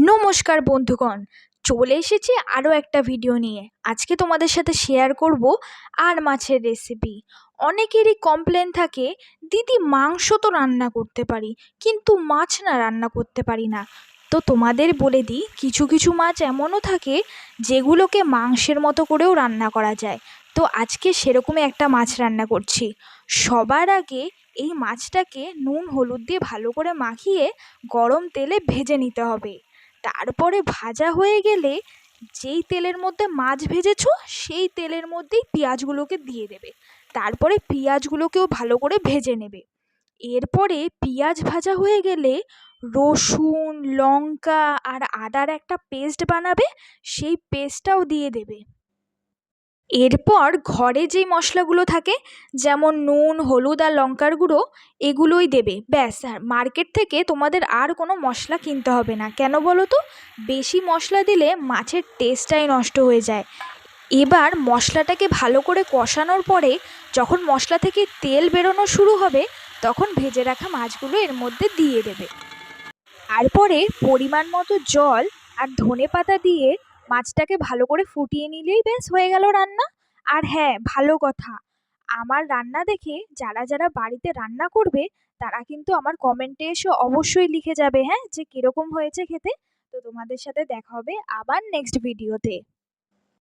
নমস্কার বন্ধুগণ, চলে এসেছি আরও একটা ভিডিও নিয়ে। আজকে তোমাদের সাথে শেয়ার করব আর মাছের রেসিপি। অনেকেরই কমপ্লেন থাকে, দিদি মাংস তো রান্না করতে পারি কিন্তু মাছ না রান্না করতে পারি না। তো তোমাদের বলে দিই, কিছু কিছু মাছ এমনও থাকে যেগুলোকে মাংসের মতো করেও রান্না করা যায়। তো আজকে সেরকমই একটা মাছ রান্না করছি। সবার আগে এই মাছটাকে নুন হলুদ দিয়ে ভালো করে মাখিয়ে গরম তেলে ভেজে নিতে হবে। তারপরে ভাজা হয়ে গেলে যেই তেলের মধ্যে মাছ ভেজেছো সেই তেলের মধ্যেই পেঁয়াজগুলোকে দিয়ে দেবে। তারপরে পেঁয়াজগুলোকেও ভালো করে ভেজে নেবে। এরপরে পেঁয়াজ ভাজা হয়ে গেলে রসুন, লঙ্কা আর আদার একটা পেস্ট বানাবে, সেই পেস্টটাও দিয়ে দেবে। এরপর ঘরে যেই মশলাগুলো থাকে, যেমন নুন, হলুদ আর লঙ্কার গুঁড়ো, এগুলোই দেবে। ব্যাস, আর মার্কেট থেকে তোমাদের আর কোনো মশলা কিনতে হবে না। কেন বলো তো? বেশি মশলা দিলে মাছের টেস্টটাই নষ্ট হয়ে যায়। এবার মশলাটাকে ভালো করে কষানোর পরে যখন মশলা থেকে তেল বেরোনো শুরু হবে, তখন ভেজে রাখা মাছগুলো এর মধ্যে দিয়ে দেবে। তারপরে পরিমাণ মতো জল আর ধনেপাতা দিয়ে মাছটাকে ভালো করে ফুটিয়ে নিলেই ব্যাস হয়ে গেল রান্না। আর হ্যাঁ, ভালো কথা, আমার রান্না দেখে যারা যারা বাড়িতে রান্না করবে তারা কিন্তু আমার কমেন্টে এসে অবশ্যই লিখে যাবে, হ্যাঁ, যে কিরকম হয়েছে খেতে। তো তোমাদের সাথে দেখা হবে আবার নেক্সট ভিডিওতে।